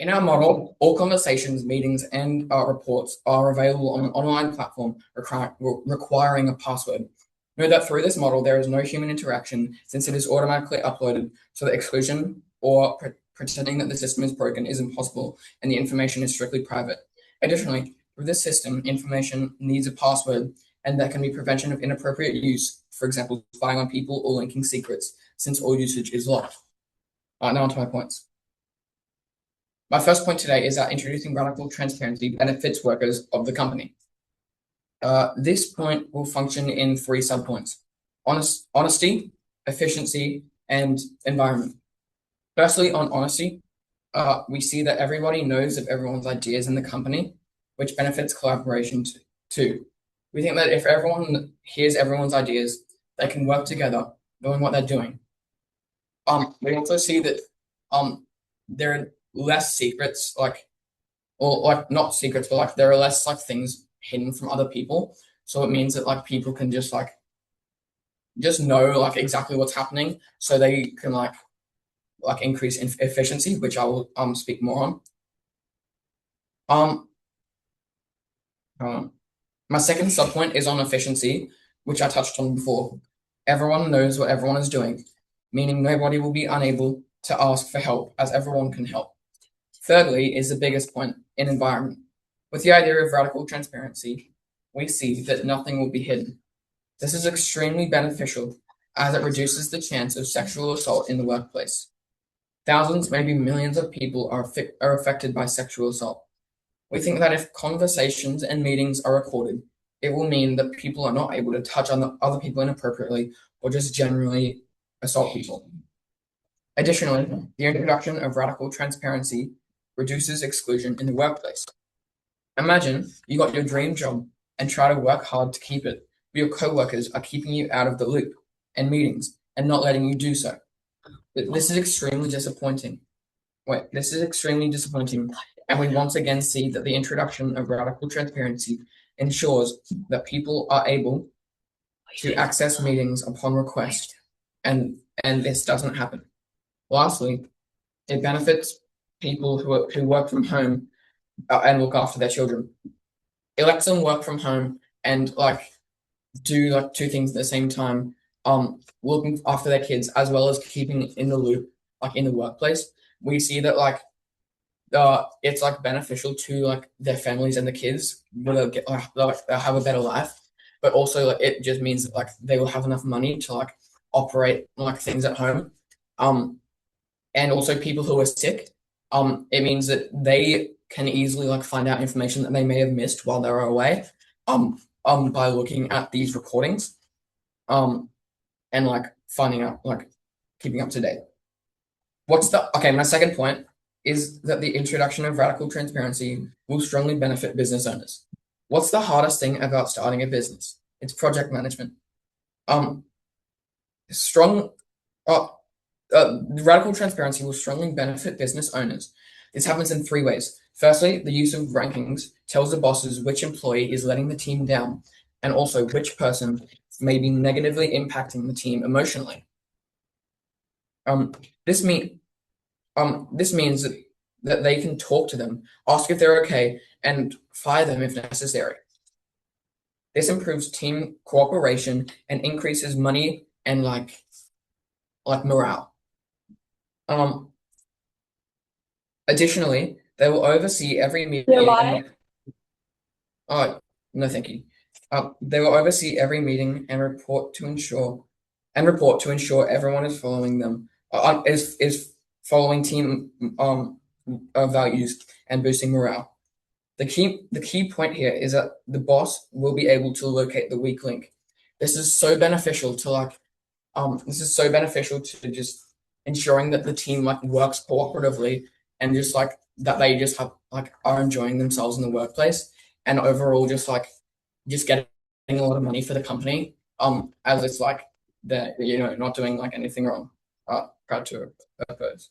In our model, all conversations, meetings, and reports are available on an online platform requiring a password. Note that through this model, there is no human interaction since it is automatically uploaded, so that exclusion or pretending that the system is broken is impossible and the information is strictly private. Additionally, through this system, information needs a password, and there can be prevention of inappropriate use, for example, spying on people or linking secrets, since all usage is locked. Now onto my points. My first point today is that introducing radical transparency benefits workers of the company. This point will function in three subpoints: honesty, efficiency, and environment. Firstly, on honesty, we see that everybody knows of everyone's ideas in the company, which benefits collaboration too. We think that if everyone hears everyone's ideas, they can work together, knowing what they're doing. We also see that there are less secrets, or not secrets, but there are less things hidden from other people. So it means that people can just know exactly what's happening, so they can increase efficiency, which I will speak more on. My second subpoint is on efficiency, which I touched on before. Everyone knows what everyone is doing, meaning nobody will be unable to ask for help, as everyone can help. Thirdly is the biggest point, in environment. With the idea of radical transparency, we see that nothing will be hidden. This is extremely beneficial as it reduces the chance of sexual assault in the workplace. Thousands, maybe millions of people are affected by sexual assault. We think that if conversations and meetings are recorded, it will mean that people are not able to touch on other people inappropriately or just generally assault people. Additionally, the introduction of radical transparency reduces exclusion in the workplace. Imagine you got your dream job and try to work hard to keep it, but your co-workers are keeping you out of the loop and meetings and not letting you do so. This is extremely disappointing. And we once again see that the introduction of radical transparency ensures that people are able to access meetings upon request, and this doesn't happen. Lastly, it benefits people who work from home and look after their children. It lets them work from home and do two things at the same time, looking after their kids as well as keeping in the loop, in the workplace. We see that it's beneficial to their families and the kids. They'll have a better life, but also it just means that they will have enough money to operate things at home. And also people who are sick, it means that they can easily find out information that they may have missed while they were away, by looking at these recordings, and finding out, keeping up to date. My second point is that the introduction of radical transparency will strongly benefit business owners. What's the hardest thing about starting a business? It's project management. Radical transparency will strongly benefit business owners. This happens in three ways. Firstly, the use of rankings tells the bosses which employee is letting the team down, and also which person may be negatively impacting the team emotionally. This means that they can talk to them, ask if they're okay, and fire them if necessary. This improves team cooperation and increases money and morale. Additionally, they will oversee every meeting. Oh, no, thank you. They will oversee every meeting and report to ensure everyone is following them. Is following team values and boosting morale. The key point here is that the boss will be able to locate the weak link. This is so beneficial to just ensuring that the team works cooperatively and just that they just have are enjoying themselves in the workplace, and overall just getting a lot of money for the company, as it's they're not doing anything wrong. Proud to oppose.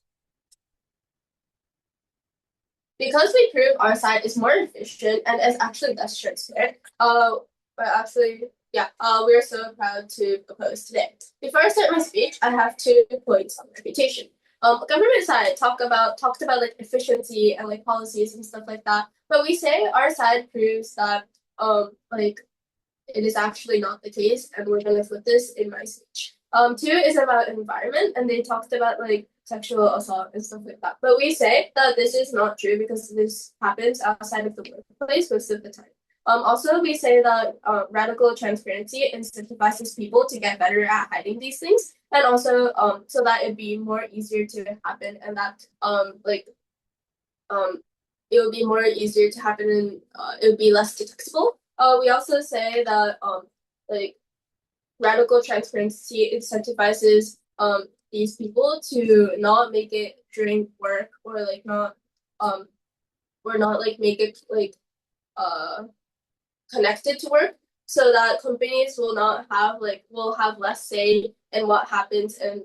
Because we prove our side is more efficient and is actually less transparent, we are so proud to oppose today. Before I start my speech, I have 2 points on reputation. Government side talked about like efficiency and like policies and stuff like that. But we say our side proves that like it is actually not the case, and we're gonna put this in my speech. Two is about environment, and they talked about like sexual assault and stuff like that. But we say that this is not true because this happens outside of the workplace most of the time. Also, we say that radical transparency incentivizes people to get better at hiding these things, and also so that it'd be more easier to happen, and that it would be more easier to happen, and it would be less detectable. We also say that like radical transparency incentivizes these people to not make it during work, or like not like make it like connected to work, so that companies will not have like will have less say in what happens, and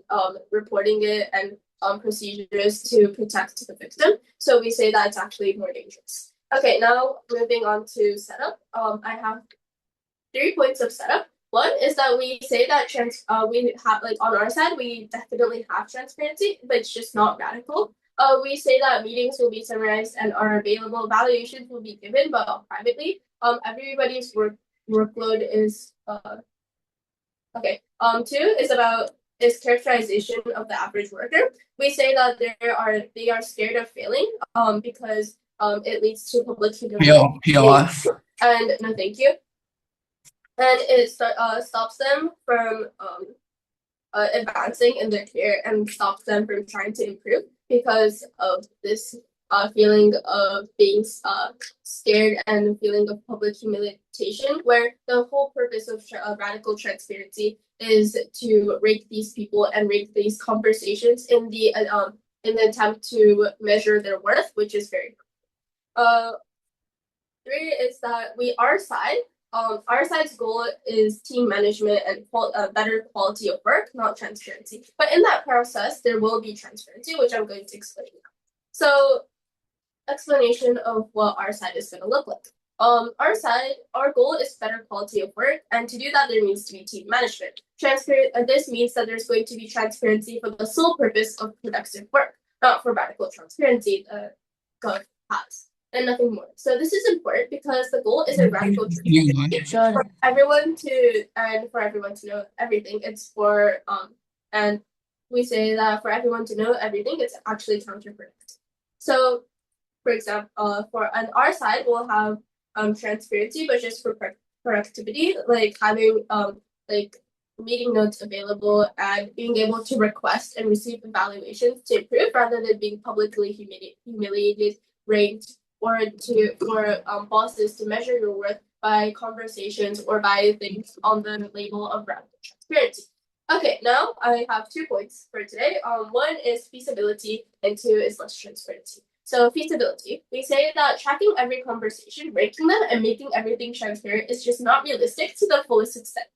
reporting it, and procedures to protect the victim. So we say that it's actually more dangerous. Okay, now moving on to setup. I have 3 points of setup. One is that we say that we have like on our side we definitely have transparency, but it's just not radical. We say that meetings will be summarized and are available. Evaluations will be given, but privately. Everybody's workload is okay. Two is characterization of the average worker. We say that they are scared of failing because it leads to public humiliation. And no, thank you. And it stops them from advancing in their career, and stops them from trying to improve because of this feeling of being scared, and the feeling of public humiliation, where the whole purpose of radical transparency is to rank these people and rank these conversations in the attempt to measure their worth, which is very three is that our side's goal is team management and better quality of work, not transparency. But in that process, there will be transparency, which I'm going to explain now. So, explanation of what our side is going to look like. Our goal is better quality of work, and to do that, there needs to be team management. This means that there's going to be transparency for the sole purpose of productive work, not for radical transparency that God has, and nothing more. So this is important because the goal isn't radical transparency for everyone to know everything. It's for and we say that for everyone to know everything, it's actually counterproductive. So, for example, on our side, we'll have transparency, but just for productivity, like having like meeting notes available, and being able to request and receive evaluations to improve, rather than being publicly humiliated, ranked, or for bosses to measure your worth by conversations or by things on the label of radical transparency. Okay, now I have 2 points for today. One is feasibility, and two is less transparency. So feasibility, we say that tracking every conversation, ranking them, and making everything transparent is just not realistic to the fullest extent.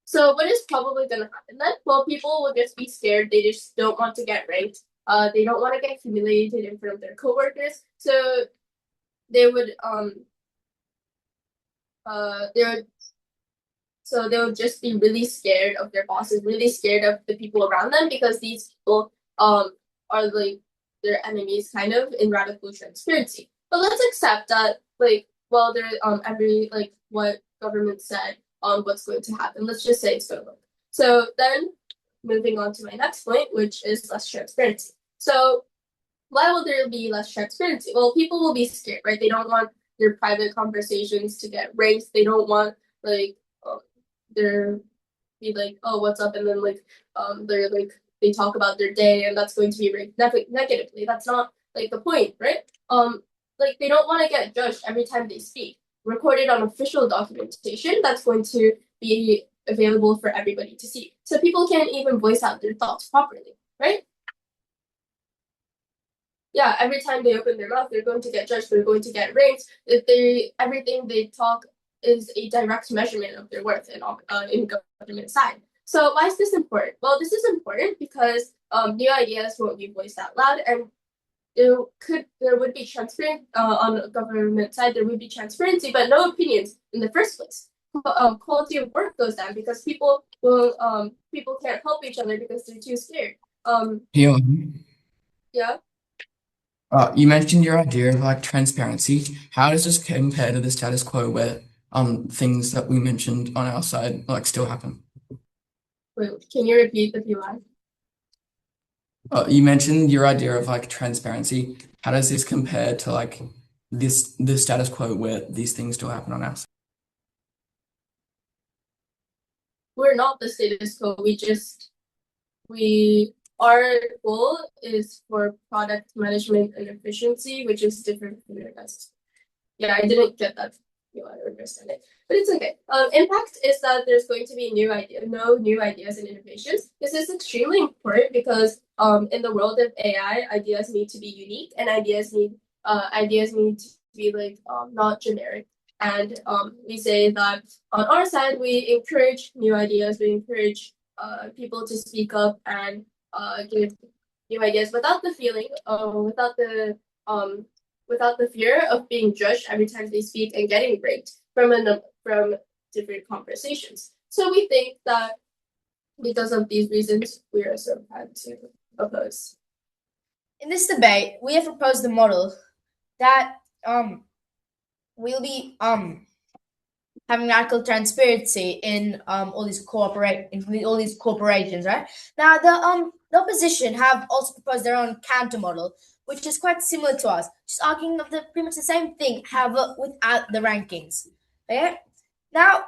So what is probably going to happen then? Well, people will just be scared. They just don't want to get ranked. They don't want to get humiliated in front of their coworkers. So they would they'll just be really scared of their bosses, really scared of the people around them, because these people are like their enemies, kind of, in radical transparency. But let's accept that they're every what government said on what's going to happen. Let's just say it's going to work. So then moving on to my next point, which is less transparency. So why will there be less transparency? Well, people will be scared, right? They don't want their private conversations to get raised. They don't want they're be like, oh, what's up, and then they're they talk about their day, and that's going to be ranked negatively. That's not the point, right? They don't want to get judged every time they speak. Recorded on official documentation that's going to be available for everybody to see. So people can't even voice out their thoughts properly, right? Yeah, every time they open their mouth, they're going to get judged. They're going to get ranked. If everything they talk is a direct measurement of their worth in government side. So why is this important? Well, this is important because new ideas won't be voiced out loud, and there would be transparent on the government side. There would be transparency, but no opinions in the first place. Quality of work goes down because people can't help each other because they're too scared. Yeah. You mentioned your idea of like transparency. How does this compare to the status quo where things that we mentioned on our side like still happen? Wait, can you repeat the PY? You mentioned your idea of like transparency. How does this compare to like the status quo where these things still happen on our side? We're not the status quo. Our goal is for product management and efficiency, which is different from your guys'. Yeah, I didn't get that. You I don't understand it, but it's okay. Impact is that there's going to be no new ideas and innovations. This is extremely important because in the world of AI, ideas need to be unique and ideas need to be like not generic. And we say that on our side, we encourage new ideas. We encourage people to speak up and give new ideas without the feeling, without the fear of being judged every time they speak and getting ranked from different conversations. So we think that because of these reasons, we are so proud to oppose. In this debate, we have proposed a model that will be having radical transparency in all these corporations, right? Now the opposition have also proposed their own counter model, which is quite similar to us, just arguing of the pretty much the same thing, however, without the rankings. Okay? Now,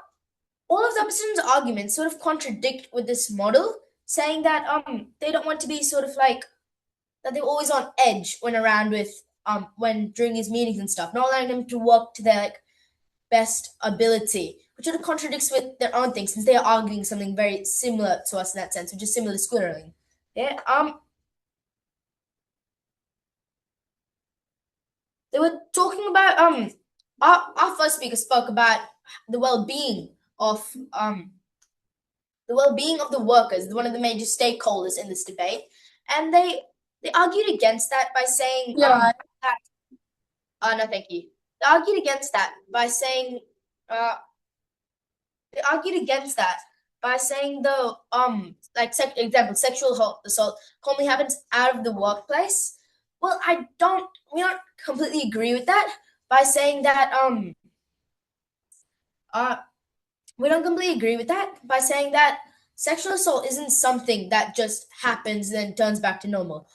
all of the opposition's arguments sort of contradict with this model, saying that they don't want to be sort of like that they're always on edge when around with when during these meetings and stuff, not allowing them to work to their like best ability, which sort of contradicts with their own thing since they are arguing something very similar to us in that sense, which is similar to squirreling. Yeah. They were talking about our first speaker spoke about the well-being of the workers, one of the major stakeholders in this debate, and they argued against that by saying that no thank you. They argued against that by saying they argued against that by saying the example sexual assault commonly happens out of the workplace. Well, we don't completely agree with that by saying that we don't completely agree with that by saying that sexual assault isn't something that just happens and then turns back to normal.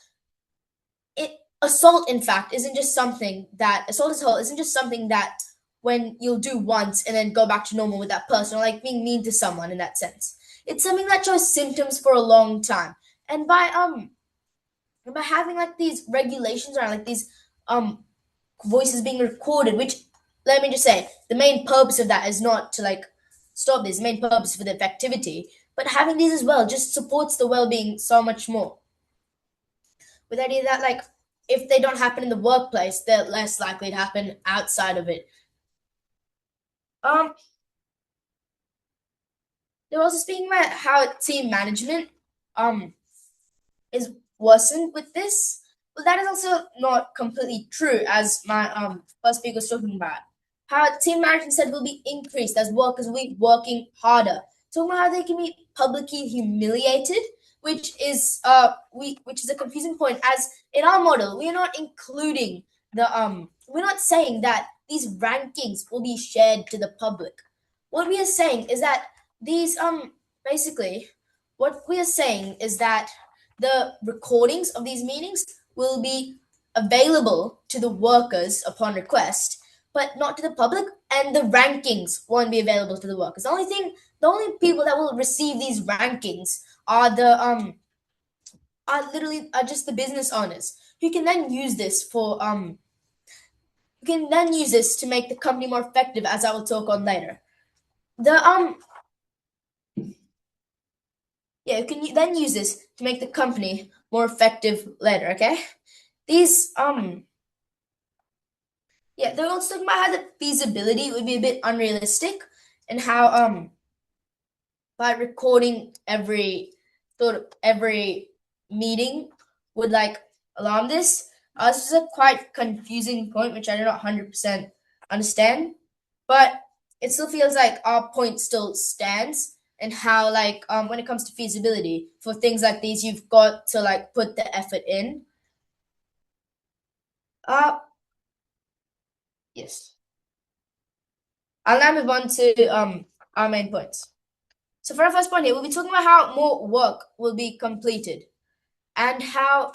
Assault in fact isn't just something that assault as a whole isn't just something that when you'll do once and then go back to normal with that person, or like being mean to someone in that sense. It's something that shows symptoms for a long time. And by having like these regulations around like these voices being recorded, which let me just say, the main purpose of that is not to like stop this, the main purpose for the effectivity, but having these as well just supports the well-being so much more. With the idea that like if they don't happen in the workplace, they're less likely to happen outside of it. They're also speaking about how team management is worsened with this. But that is also not completely true, as my first speaker was talking about. How team management said will be increased as workers will be working harder. Talking about how they can be publicly humiliated, which is which is a confusing point, as in our model, we are not including we're not saying that these rankings will be shared to the public. What we are saying is that these basically what we are saying is that the recordings of these meetings will be available to the workers upon request, but not to the public, and the rankings won't be available to the workers. The only people that will receive these rankings are just the business owners who can then use this to make the company more effective, as I will talk on later. You can then use this to make the company more effective later, okay? These they're also talking about how the feasibility would be a bit unrealistic, and how by recording every meeting would like alarm this. This is a quite confusing point which I do not 100% understand, but it still feels like our point still stands, and how like when it comes to feasibility for things like these, you've got to like put the effort in. Yes. I'll now move on to our main points. So for our first point here, we'll be talking about how more work will be completed and how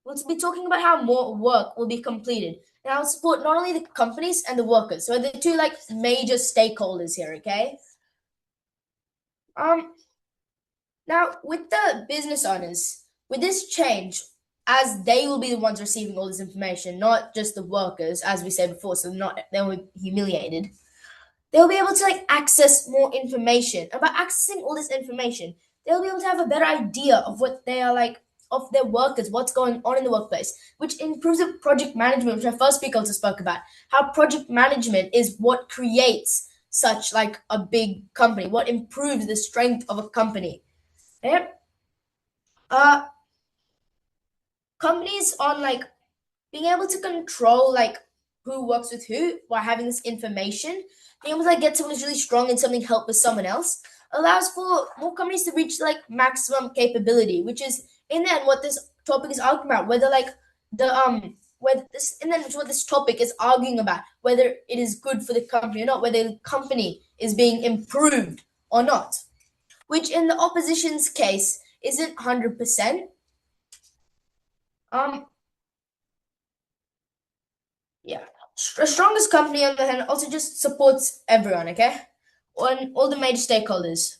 we'll be talking about how more work will be completed. And I'll support not only the companies and the workers. So the two like major stakeholders here, okay? Now with the business owners, with this change, as they will be the ones receiving all this information, not just the workers, as we said before, so they won't be humiliated. They'll be able to like access more information. And by accessing all this information, they'll be able to have a better idea of what they are like, of their workers, what's going on in the workplace, which improves the project management, which our first speaker also spoke about. How project management is what creates such like a big company, what improves the strength of a company. Yeah. Companies on like being able to control like who works with who by having this information, being able to like, get someone who's really strong in something, help with someone else, allows for more companies to reach like maximum capability, which is in the end what this topic is arguing about. Whether like whether this in the end what this topic is arguing about, whether it is good for the company or not, whether the company is being improved or not, which in the opposition's case isn't 100%. Yeah. The strongest company on the hand also just supports everyone, okay? On all the major stakeholders.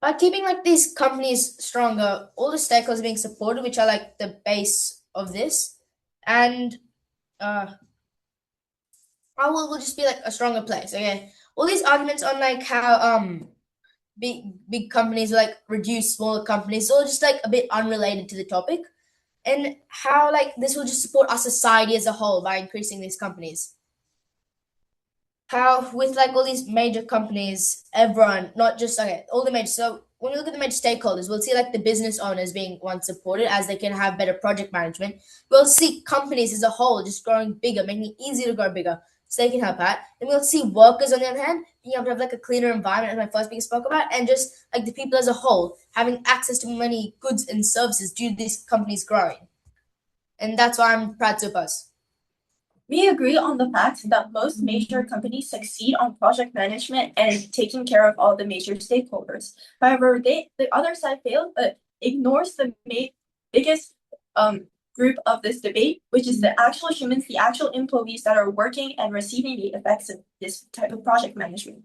By keeping like these companies stronger, all the stakeholders are being supported, which are like the base of this. And will just be like a stronger place, okay? All these arguments on like how big companies like reduce smaller companies, all just like a bit unrelated to the topic. And how like this will just support our society as a whole by increasing these companies. How with like all these major companies, everyone, not just okay, all the major. So when we look at the major stakeholders, we'll see like the business owners being one supported as they can have better project management. We'll see companies as a whole just growing bigger, making it easier to grow bigger, so they can help out. Then we'll see workers on the other hand being able to have like a cleaner environment, as my first speaker spoke about, and just like the people as a whole having access to many goods and services due to these companies growing. And that's why I'm proud to oppose. We agree on the fact that most major companies succeed on project management and taking care of all the major stakeholders. However, the other side ignores the biggest group of this debate, which is the actual humans, the actual employees that are working and receiving the effects of this type of project management.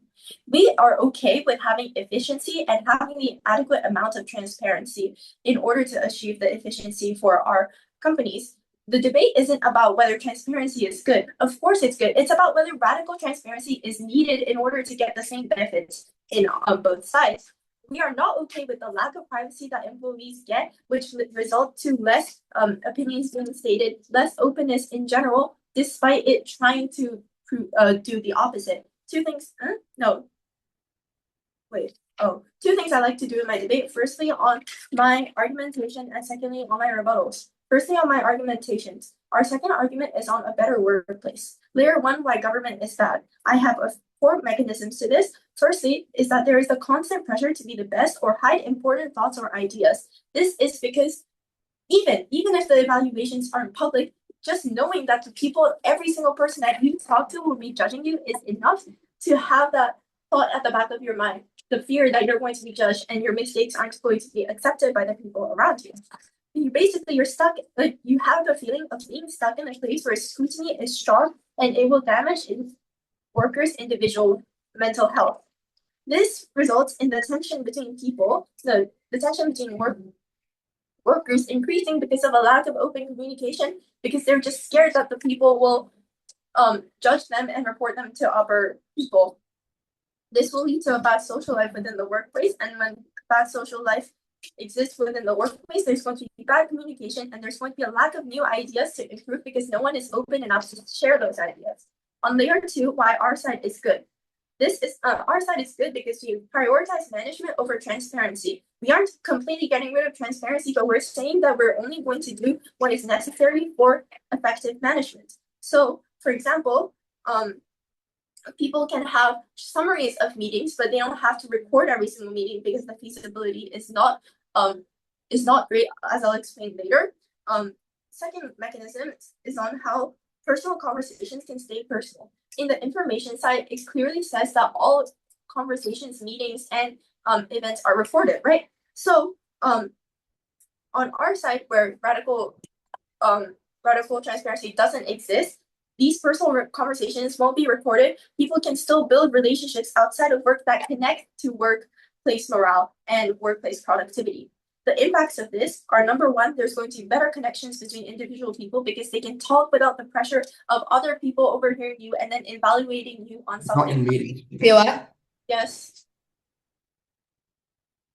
We are okay with having efficiency and having the adequate amount of transparency in order to achieve the efficiency for our companies. The debate isn't about whether transparency is good. Of course it's good. It's about whether radical transparency is needed in order to get the same benefits on both sides. We are not okay with the lack of privacy that employees get, which result to less opinions being stated, less openness in general, despite it trying to do the opposite. Two things I like to do in my debate. Firstly, on my argumentation, and secondly, on my rebuttals. Firstly, on my argumentations. Our second argument is on a better workplace. Layer one, why government is bad. I have 4 mechanisms to this. Firstly, is that there is the constant pressure to be the best or hide important thoughts or ideas. This is because even if the evaluations aren't public, just knowing that the people, every single person that you talk to will be judging you is enough to have that thought at the back of your mind. The fear that you're going to be judged and your mistakes aren't going to be accepted by the people around you. You're stuck, like you have the feeling of being stuck in a place where scrutiny is strong and it will damage workers' individual mental health. This results in the tension between people, the tension between workers increasing because of a lack of open communication, because they're just scared that the people will judge them and report them to other people. This will lead to a bad social life within the workplace, and when bad social life exists within the workplace, there's going to be bad communication and there's going to be a lack of new ideas to improve because no one is open enough to share those ideas. On layer 2, why our side is good. This is our side is good because we prioritize management over transparency. We aren't completely getting rid of transparency, but we're saying that we're only going to do what is necessary for effective management. So, for example, people can have summaries of meetings, but they don't have to record every single meeting because the feasibility is not great, as I'll explain later. Second mechanism is on how personal conversations can stay personal. In the information side, it clearly says that all conversations, meetings, and events are recorded, right? So on our side, where radical transparency doesn't exist, these personal conversations won't be recorded. People can still build relationships outside of work that connect to workplace morale and workplace productivity. The impacts of this are, number one, there's going to be better connections between individual people because they can talk without the pressure of other people overhearing you and then evaluating you on something. Not in meetings. What? Yes.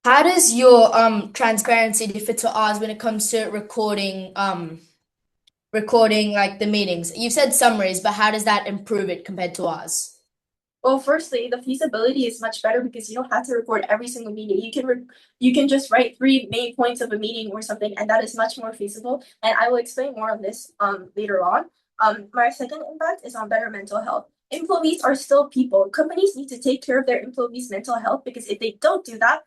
How does your transparency differ to ours when it comes to recording like the meetings? You said summaries, but how does that improve it compared to ours? Well, firstly, the feasibility is much better because you don't have to record every single meeting. You can just write 3 main points of a meeting or something, and that is much more feasible. And I will explain more on this later on. My second impact is on better mental health. Employees are still people. Companies need to take care of their employees' mental health because if they don't do that,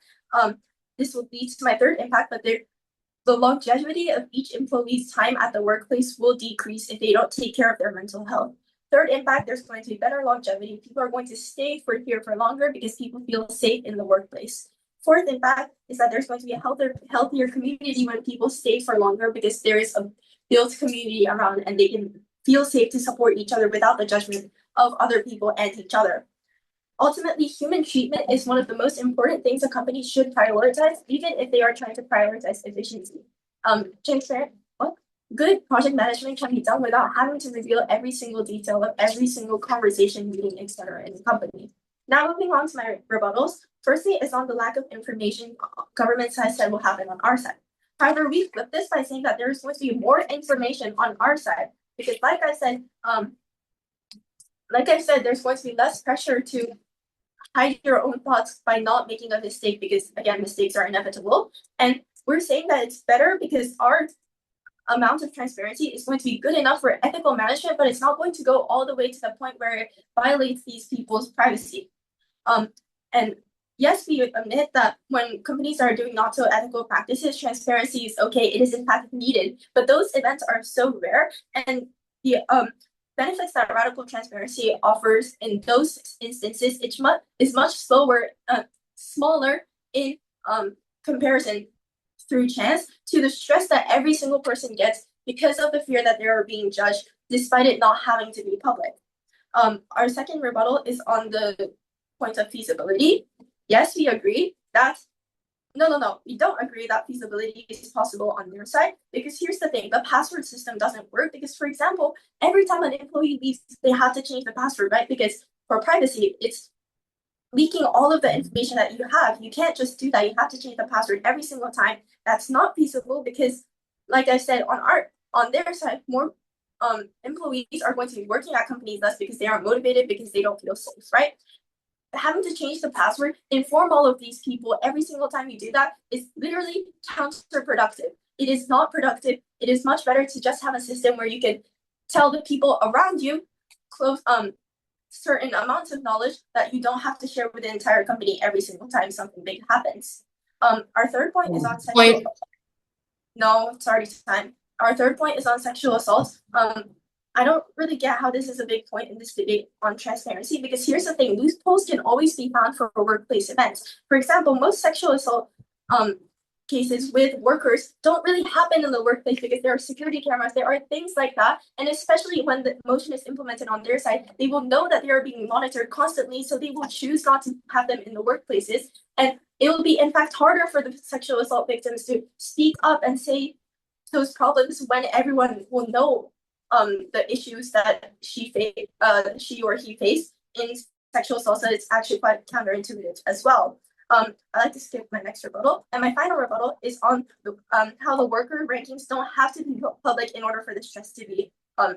this will lead to my third impact, but the longevity of each employee's time at the workplace will decrease if they don't take care of their mental health. Third impact, there's going to be better longevity. People are going to stay here for longer because people feel safe in the workplace. Fourth impact is that there's going to be a healthier community when people stay for longer because there is a built community around and they can feel safe to support each other without the judgment of other people and each other. Ultimately, human treatment is one of the most important things a company should prioritize, even if they are trying to prioritize efficiency. Good project management can be done without having to reveal every single detail of every single conversation, meeting, etc. in the company. Now moving on to my rebuttals. Firstly, is on the lack of information government side said will happen on our side. However, we flip this by saying that there is going to be more information on our side because, like I said, there's going to be less pressure to hide your own thoughts by not making a mistake because, again, mistakes are inevitable. And we're saying that it's better because our amount of transparency is going to be good enough for ethical management, but it's not going to go all the way to the point where it violates these people's privacy. And yes, we admit that when companies are doing not so ethical practices, transparency is okay. It is in fact needed, but those events are so rare, and the benefits that radical transparency offers in those instances is much smaller in comparison through chance to the stress that every single person gets because of the fear that they are being judged, despite it not having to be public. Our second rebuttal is on the point of feasibility. Yes, we agree that no, we don't agree that feasibility is possible on their side because here's the thing, the password system doesn't work because, for example, every time an employee leaves, they have to change the password, right? Because for privacy, it's leaking all of the information that you have. You can't just do that. You have to change the password every single time. That's not feasible because, like I said, on their side, more employees are going to be working at companies less because they aren't motivated because they don't feel safe, right? Having to change the password, inform all of these people every single time you do that is literally counterproductive. It is not productive. It is much better to just have a system where you can tell the people around you certain amounts of knowledge that you don't have to share with the entire company every single time something big happens. Our third point is on sexual. No, it's already time. Our third point is on sexual assault. I don't really get how this is a big point in this debate on transparency because here's the thing, loopholes can always be found for workplace events. For example, most sexual assault cases with workers don't really happen in the workplace because there are security cameras, there are things like that. And especially when the motion is implemented on their side, they will know that they are being monitored constantly, so they will choose not to have them in the workplaces. And it will be, in fact, harder for the sexual assault victims to speak up and say those problems when everyone will know the issues that she or he faced in sexual assault. So it's actually quite counterintuitive as well. I'd like to skip my next rebuttal. And my final rebuttal is on how the worker rankings don't have to be public in order for the stress to be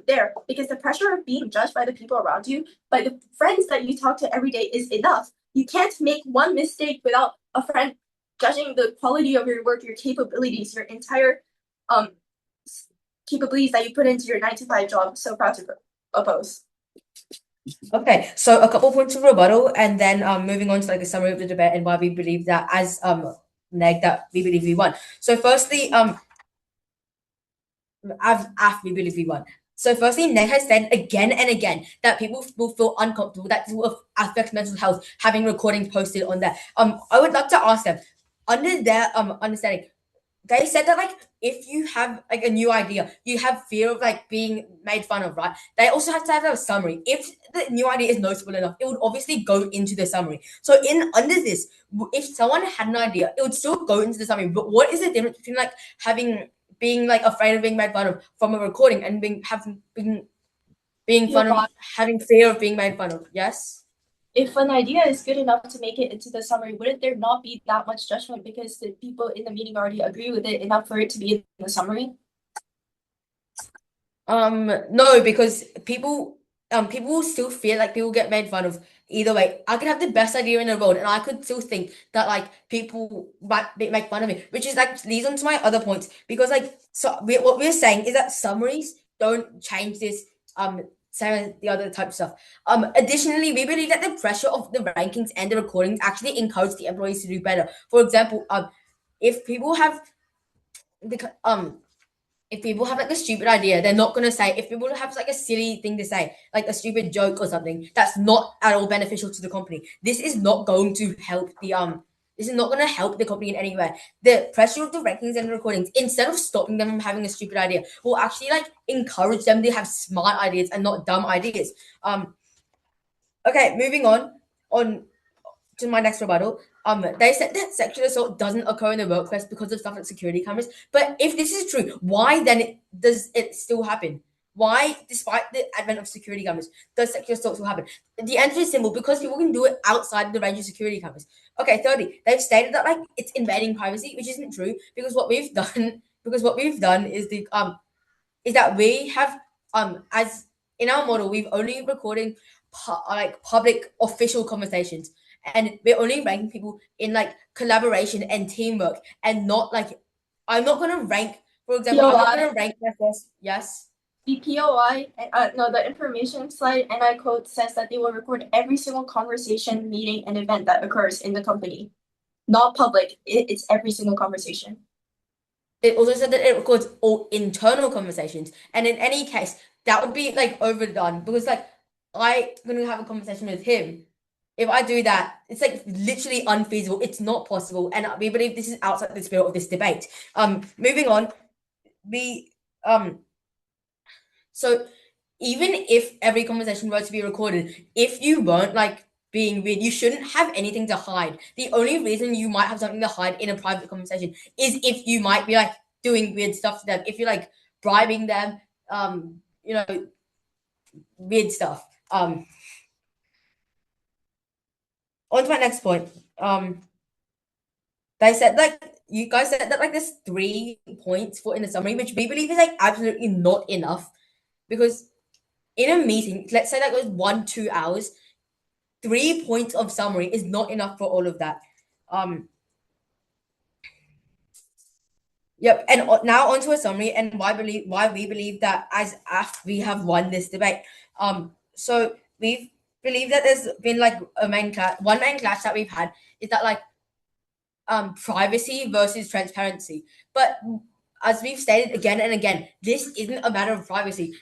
there. Because the pressure of being judged by the people around you, by the friends that you talk to every day is enough. You can't make one mistake without a friend judging the quality of your work, your capabilities, your entire capabilities that you put into your 9-to-5 job. So proud to oppose. Okay, so a couple points of rebuttal, and then moving on to like a summary of the debate and why we believe that as neg that we believe we won. So firstly, we believe we won. So firstly, Neg has said again and again that people will feel uncomfortable, that will affect mental health, having recordings posted on there. I would like to ask them, under their understanding, they said that like if you have like a new idea, you have fear of like being made fun of, right? They also have to have a summary. If the new idea is noticeable enough, it would obviously go into the summary. So in under this, if someone had an idea, it would still go into the summary. But what is the difference between like being like afraid of being made fun of from a recording and being fun of having fear of being made fun of? Yes. If an idea is good enough to make it into the summary, wouldn't there not be that much judgment because the people in the meeting already agree with it enough for it to be in the summary? No, because people will still feel like people get made fun of either way. I could have the best idea in the world and I could still think that like people might make fun of me, which is like leads on to my other points, because like what we're saying is that summaries don't change this same as the other type of stuff. Additionally, we believe that the pressure of the rankings and the recordings actually encourage the employees to do better. For example, if people have the if people have like a stupid idea, they're not gonna say. If people have like a silly thing to say, like a stupid joke or something, that's not at all beneficial to the company. This is not going to help the This is not going to help the company in any way. The pressure of the rankings and the recordings, instead of stopping them from having a stupid idea, will actually like encourage them to have smart ideas and not dumb ideas. Okay, moving on to my next rebuttal. They said that sexual assault doesn't occur in the workplace because of stuff like security cameras. But if this is true, why then does it still happen? Why, despite the advent of security cameras, does sexual assault still happen? The answer is simple: because people can do it outside the range of security cameras. Okay, thirdly, they've stated that like it's invading privacy, which isn't true, because what we've done is that we have as in our model we've only recording like public official conversations, and we're only ranking people in like collaboration and teamwork, and not like I'm not going to rank, for example, I'm not going to rank my first. Yes. The POI, no, the information slide, and I quote, says that they will record every single conversation, meeting, and event that occurs in the company. Not public, it's every single conversation. It also said that it records all internal conversations, and in any case, that would be like overdone, because like I'm gonna have a conversation with him. If I do that, it's like literally unfeasible. It's not possible, and we believe this is outside the spirit of this debate. Moving on, we so even if every conversation were to be recorded, if you weren't like being weird, you shouldn't have anything to hide. The only reason you might have something to hide in a private conversation is if you might be like doing weird stuff to them, if you're like bribing them, you know, weird stuff. On to my next point. They said like you guys said that like there's 3 points for in the summary, which we believe is like absolutely not enough, because in a meeting, let's say that goes 1-2 hours, 3 points of summary is not enough for all of that. Yep, and now onto a summary and why we believe that as AF we have won this debate. So we believe that there's been like one main clash that we've had is that like privacy versus transparency. But as we've stated again and again, this isn't a matter of privacy.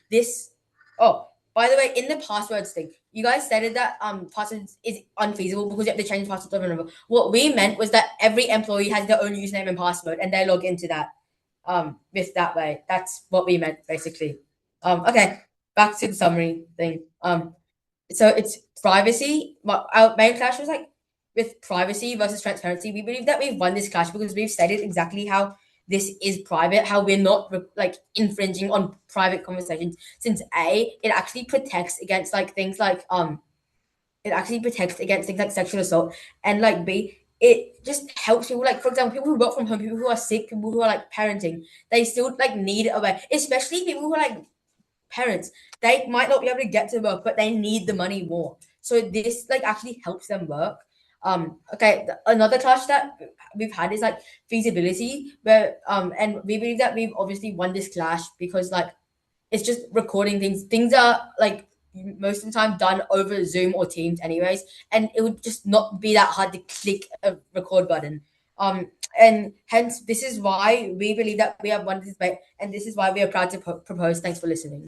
By the way, in the passwords thing, you guys stated that passwords is unfeasible because you have to change passwords over and over. What we meant was that every employee has their own username and password, and they log into that with that way. That's what we meant basically. Okay, back to the summary thing. So it's privacy. Our main clash was like with privacy versus transparency. We believe that we've won this clash because we've stated exactly how this is private, how we're not like infringing on private conversations. Since it actually protects against like things like it actually protects against things like sexual assault, and like B, it just helps people, like for example, people who work from home, people who are sick, people who are like parenting, they still like need a way, especially people who are like parents, they might not be able to get to work, but they need the money more. So this like actually helps them work. Okay, another clash that we've had is like feasibility, where and we believe that we've obviously won this clash because like it's just recording things. Things are like most of the time done over Zoom or Teams anyways, and it would just not be that hard to click a record button. And hence this is why we believe that we have won this debate, and this is why we are proud to propose. Thanks for listening.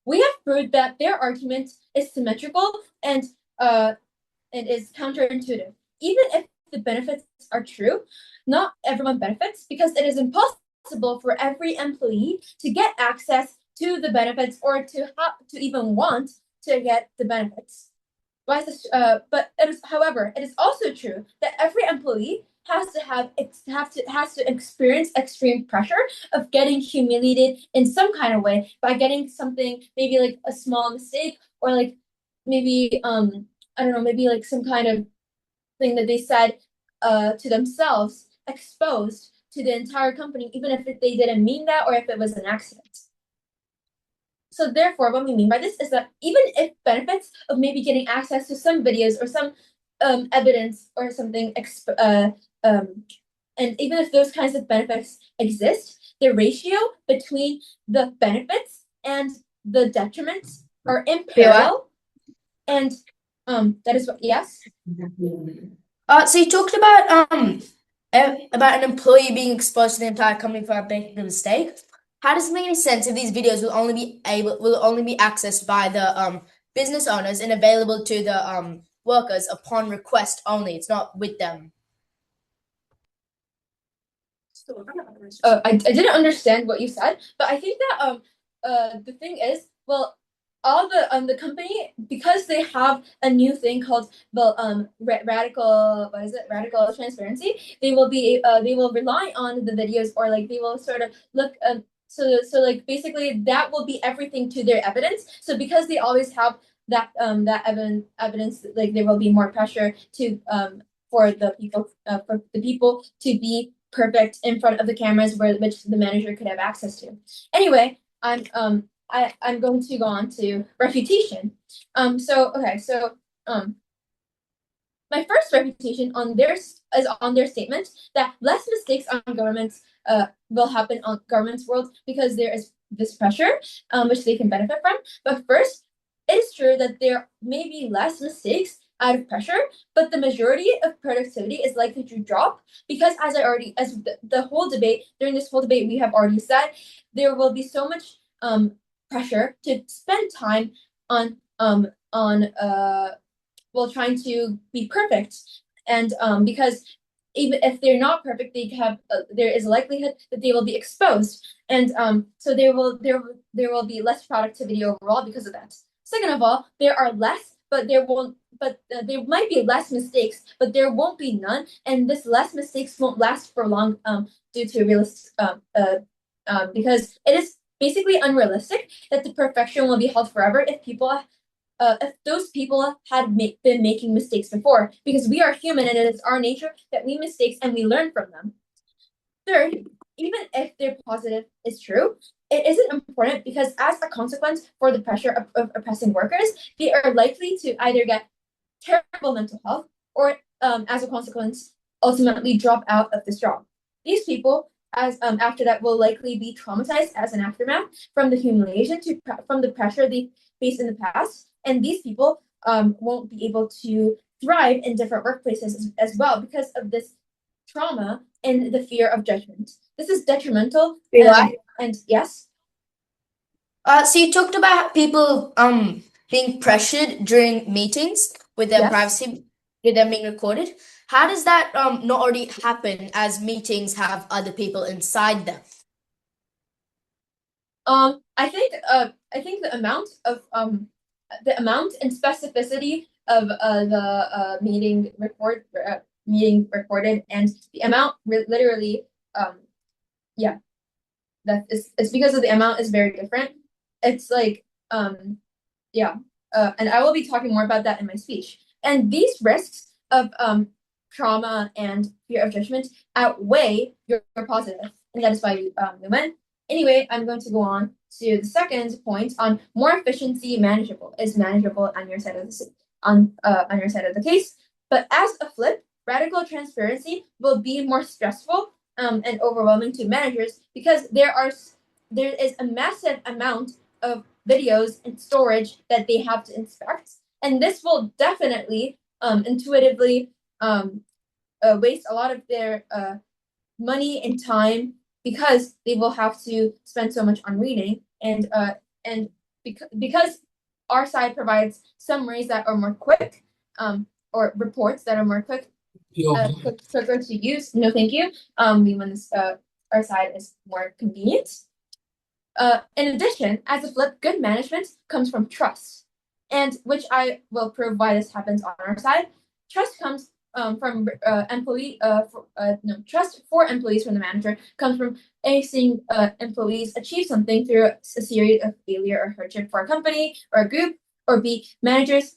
We have proved that their argument is symmetrical and is counterintuitive. Even if the benefits are true, not everyone benefits because it is impossible for every employee to get access to the benefits or to even want to get the benefits. Why is this? But it is, however, it is also true that every employee has to experience extreme pressure of getting humiliated in some kind of way by getting something, maybe like a small mistake, or like maybe I don't know, maybe like some kind of thing that they said to themselves exposed to the entire company, even if they didn't mean that or if it was an accident. So therefore, what we mean by this is that even if benefits of maybe getting access to some videos or some evidence or something, and even if those kinds of benefits exist, the ratio between the benefits and the detriments are in parallel. And that is what, yes. So you talked about an employee being exposed to the entire company for making a mistake. How does it make any sense if these videos will only be accessed by the business owners and available to the workers upon request only? It's not with them. I didn't understand what you said, but I think that the thing is, well, all the company, because they have a new thing called radical transparency, they will rely on the videos, or like they will sort of look so like basically that will be everything to their evidence. So because they always have that evidence, like there will be more pressure to for the people to be perfect in front of the cameras, which the manager could have access to. Anyway, I'm going to go on to refutation. My first refutation on their statement that less mistakes on governments will happen on government's world because there is this pressure which they can benefit from. But first, it is true that there may be less mistakes out of pressure, but the majority of productivity is likely to drop because, during this whole debate, we have already said, there will be so much pressure to spend time on trying to be perfect, and because even if they're not perfect, they have there is a likelihood that they will be exposed, and so there will be less productivity overall because of that. Second of all, there might be less mistakes, but there won't be none, and this less mistakes won't last for long due to because it is basically unrealistic that the perfection will be held forever if those people had been making mistakes before, because we are human and it is our nature that we make mistakes and we learn from them. Third, even if their positive is true, it isn't important because as a consequence for the pressure of oppressing workers, they are likely to either get terrible mental health or as a consequence, ultimately drop out of this job. These people, after that, will likely be traumatized as an aftermath from the humiliation from the pressure they faced in the past, and these people won't be able to thrive in different workplaces as well because of this trauma and the fear of judgment. This is detrimental. And yes. So you talked about people being pressured during meetings with their privacy, with them being recorded. How does that not already happen as meetings have other people inside them? I think the amount and specificity of the meeting recorded and the amount literally it's because of the amount is very different. It's like and I will be talking more about that in my speech. And these risks of trauma and fear of judgment outweigh your positive, and that is why we went. Anyway, I'm going to go on to the second point on more efficiency is manageable on your side of the case. But as a flip, radical transparency will be more stressful and overwhelming to managers because there is a massive amount of videos and storage that they have to inspect, and this will definitely intuitively waste a lot of their money and time because they will have to spend so much on reading, and because our side provides summaries that are more quick, or reports that are more quicker to use. No, thank you. We want this, our side is more convenient. In addition, as a flip, good management comes from trust, and which I will prove why this happens on our side. Trust comes from trust for employees from the manager comes from seeing employees achieve something through a series of failure or hardship for a company or a group, or B, managers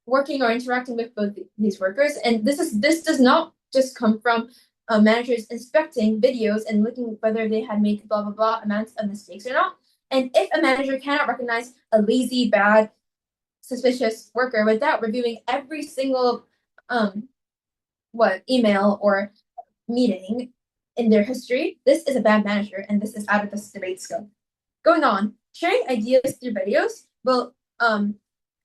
working or interacting with both these workers. And this does not just come from managers inspecting videos and looking whether they had made blah blah blah amounts of mistakes or not. And if a manager cannot recognize a lazy, bad, suspicious worker without reviewing every single email or meeting in their history, this is a bad manager, and this is out of this debate scope. Going on, sharing ideas through videos will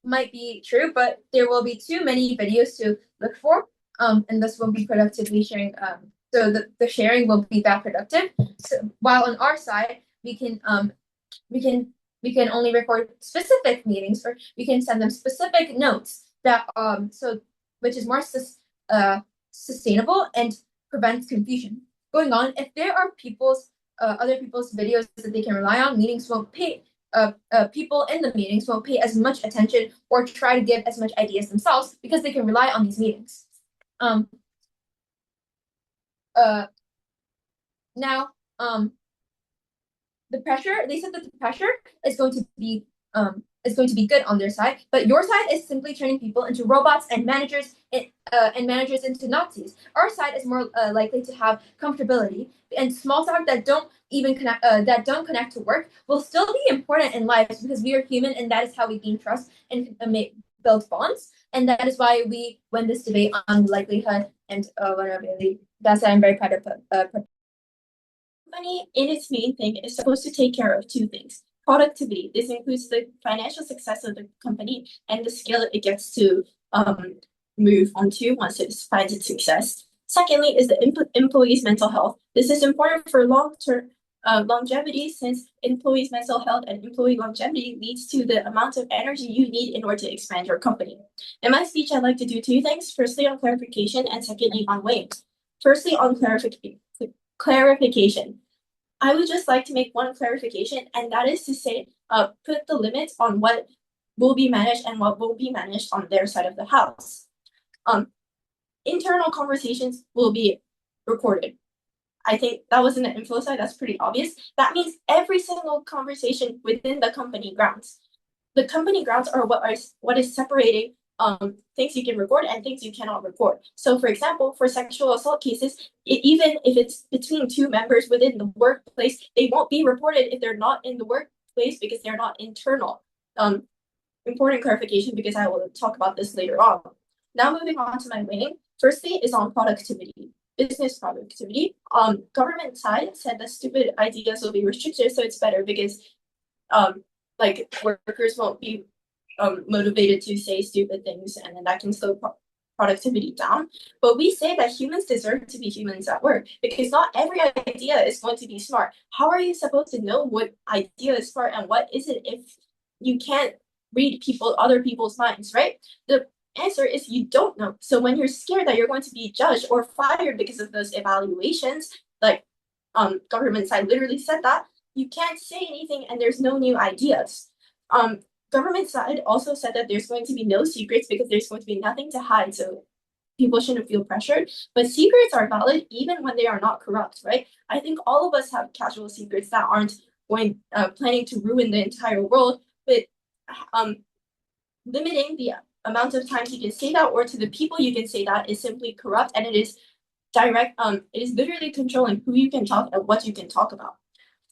might be true, but there will be too many videos to look for, and this won't be productively sharing. So the sharing won't be that productive. So while on our side, we can only record specific meetings, or we can send them specific notes that which is more sustainable and prevents confusion. Going on, if there are other people's videos that they can rely on, meetings won't pay. People in the meetings won't pay as much attention or try to give as much ideas themselves because they can rely on these meetings. Now, the pressure, they said that the pressure is going to be good on their side, but your side is simply turning people into robots and managers into Nazis. Our side is more likely to have comfortability, and small talk that don't connect to work will still be important in life because we are human, and that is how we gain trust and build bonds. And that is why we win this debate on likelihood and vulnerability. That's why I'm very proud of. Company, in its main thing, is supposed to take care of two things: productivity. This includes the financial success of the company and the skill it gets to move onto once it finds its success. Secondly, is the employees' mental health. This is important for long-term longevity, since employees' mental health and employee longevity leads to the amount of energy you need in order to expand your company. In my speech, I'd like to do two things: firstly, on clarification, and secondly, on weighing. Firstly, on clarification. I would just like to make one clarification, and that is to say, put the limits on what will be managed and what will be managed on their side of the house. Internal conversations will be recorded. I think that was in the info side, that's pretty obvious. That means every single conversation within the company grounds. The company grounds are what is separating things you can record and things you cannot record. So for example, for sexual assault cases, even if it's between two members within the workplace, they won't be reported if they're not in the workplace because they're not internal. Important clarification, because I will talk about this later on. Now moving on to my weighing. Firstly is on productivity, business productivity. Government side said that stupid ideas will be restricted, so it's better because like workers won't be motivated to say stupid things, and then that can slow productivity down. But we say that humans deserve to be humans at work, because not every idea is going to be smart. How are you supposed to know what idea is smart and what isn't if you can't read other people's minds, right? The answer is you don't know. So when you're scared that you're going to be judged or fired because of those evaluations, like government side literally said that, you can't say anything and there's no new ideas. Government side also said that there's going to be no secrets because there's going to be nothing to hide, so people shouldn't feel pressured. But secrets are valid even when they are not corrupt, right? I think all of us have casual secrets that aren't planning to ruin the entire world, but limiting the amount of times you can say that or to the people you can say that is simply corrupt, and it is literally controlling who you can talk and what you can talk about.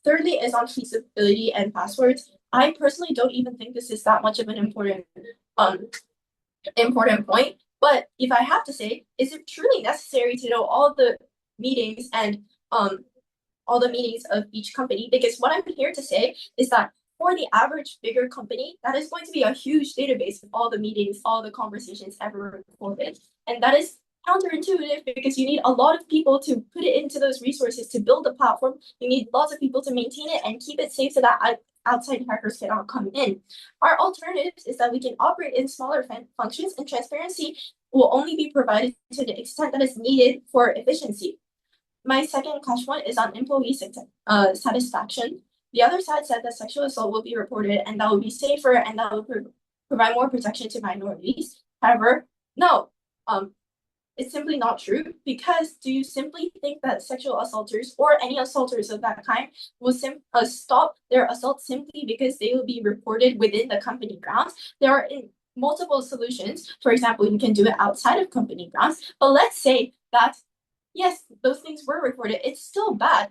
Thirdly is on feasibility and passwords. I personally don't even think this is that much of an important point. But if I have to say, is it truly necessary to know all the meetings and all the meetings of each company? Because what I'm here to say is that for the average bigger company, that is going to be a huge database of all the meetings, all the conversations ever recorded. And that is counterintuitive because you need a lot of people to put it into those resources to build the platform. You need lots of people to maintain it and keep it safe so that outside hackers cannot come in. Our alternative is that we can operate in smaller functions, and transparency will only be provided to the extent that is needed for efficiency. My second question is on employee satisfaction. The other side said that sexual assault will be reported and that will be safer and that will provide more protection to minorities. However, no, it's simply not true, because do you simply think that sexual assaulters or any assaulters of that kind will stop their assault simply because they will be reported within the company grounds? There are multiple solutions. For example, you can do it outside of company grounds, but let's say that yes, those things were recorded. It's still bad.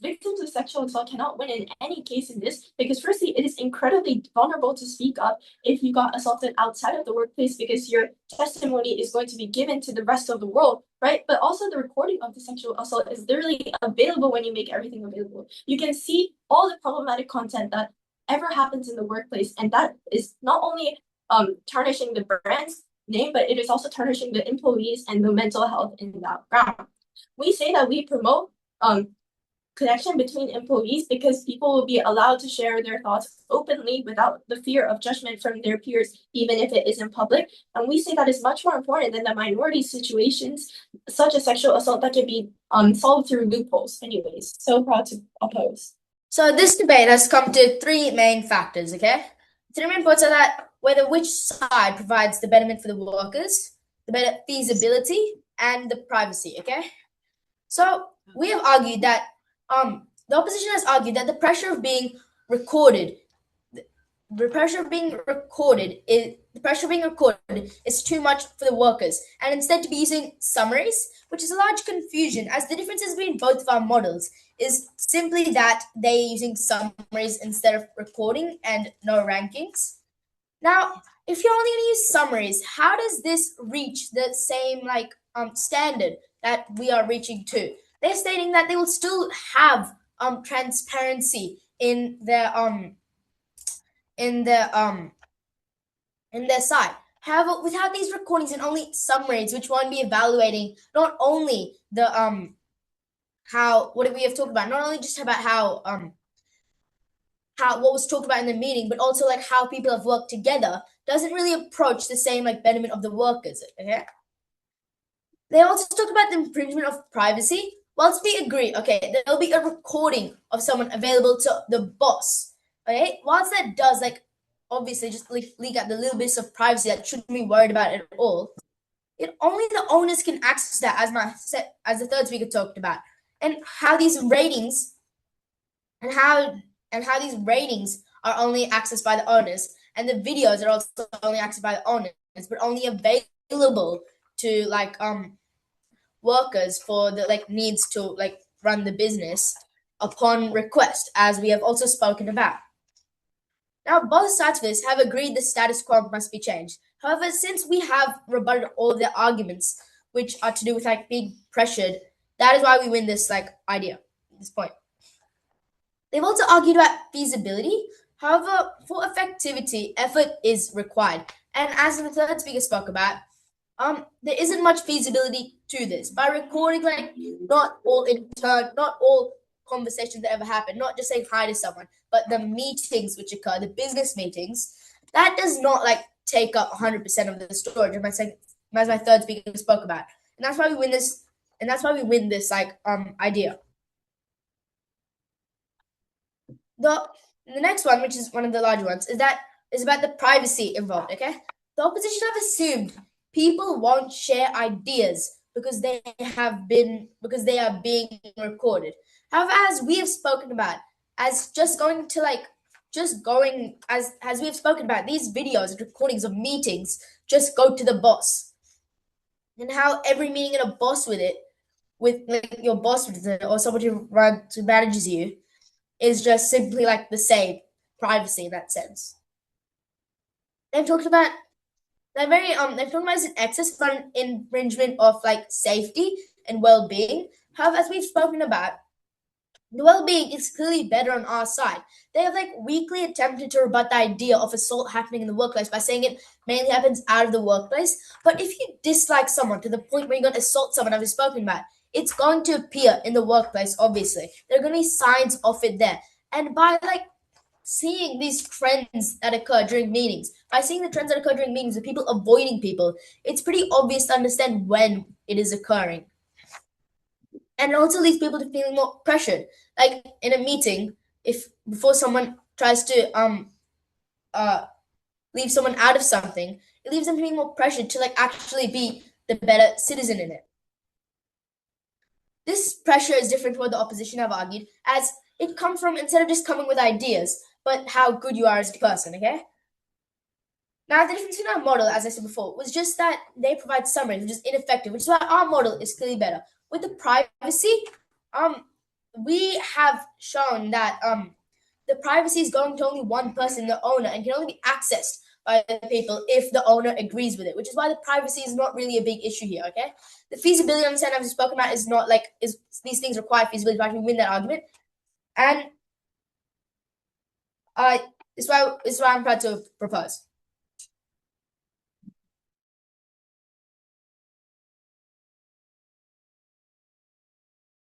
Victims of sexual assault cannot win in any case in this, because firstly, it is incredibly vulnerable to speak up if you got assaulted outside of the workplace, because your testimony is going to be given to the rest of the world, right? But also the recording of the sexual assault is literally available when you make everything available. You can see all the problematic content that ever happens in the workplace, and that is not only tarnishing the brand's name, but it is also tarnishing the employees and the mental health in that ground. We say that we promote connection between employees because people will be allowed to share their thoughts openly without the fear of judgment from their peers, even if it isn't public. And we say that is much more important than the minority situations, such as sexual assault, that can be solved through loopholes. Anyways, so proud to oppose. So this debate has come to three main factors, okay? Three main points are that whether which side provides the benefit for the workers, the better feasibility, and the privacy, okay? So we have argued that the opposition has argued that the pressure of being recorded is too much for the workers, and instead to be using summaries, which is a large confusion, as the differences between both of our models is simply that they're using summaries instead of recording and no rankings. Now, if you're only going to use summaries, how does this reach the same standard that we are reaching to? They're stating that they will still have transparency in their site. However, without these recordings and only summaries, which won't be evaluating not only the what we have talked about, not only just about how what was talked about in the meeting, but also like how people have worked together, doesn't really approach the same betterment of the workers. Okay. They also talked about the infringement of privacy. Whilst we agree, okay, there'll be a recording of someone available to the boss. Okay, whilst that does obviously just leak out the little bits of privacy that shouldn't be worried about at all, only the owners can access that, as the third speaker talked about, and how these ratings are only accessed by the owners, and the videos are also only accessed by the owners, but only available to workers for the needs to run the business upon request, as we have also spoken about. Now, both sides of this have agreed the status quo must be changed. However, since we have rebutted all of their arguments, which are to do with being pressured, that is why we win this idea, this point. They've also argued about feasibility. However, for effectivity, effort is required. And as the third speaker spoke about, there isn't much feasibility to this. By recording not all conversations that ever happen, not just saying hi to someone, but the meetings which occur, the business meetings, that does not take up 100% of the storage, as my third speaker spoke about. And that's why we win this. And that's why we win this idea. The next one, which is one of the larger ones, is about the privacy involved. Okay, the opposition have assumed people won't share ideas because they are being recorded. However, as we have spoken about, as we have spoken about, these videos and recordings of meetings just go to the boss, and how every meeting and a boss with your boss with it, or somebody who manages you, is just simply the same privacy in that sense. They've talked about an excess but an infringement of safety and well-being. However, as we've spoken about, the well-being is clearly better on our side. They have like weakly attempted to rebut the idea of assault happening in the workplace by saying it mainly happens out of the workplace. But if you dislike someone to the point where you're going to assault someone, as we've spoken about, it's going to appear in the workplace. Obviously, there are going to be signs of it there, and by like seeing these trends that occur during meetings, by seeing the trends that occur during meetings of people avoiding people, it's pretty obvious to understand when it is occurring. And it also leads people to feeling more pressured. Like in a meeting, if before someone tries to leave someone out of something, it leaves them feeling more pressured to like actually be the better citizen in it. This pressure is different from what the opposition have argued, as it comes from, instead of just coming with ideas, but how good you are as a person, okay? Now, the difference in our model, as I said before, was just that they provide summaries, which is ineffective, which is why our model is clearly better. With the privacy, we have shown that the privacy is going to only one person, the owner, and can only be accessed by the people if the owner agrees with it, which is why the privacy is not really a big issue here, okay? The feasibility on the I've spoken about is not like, these things require feasibility to actually win that argument. And this is why I'm proud to propose.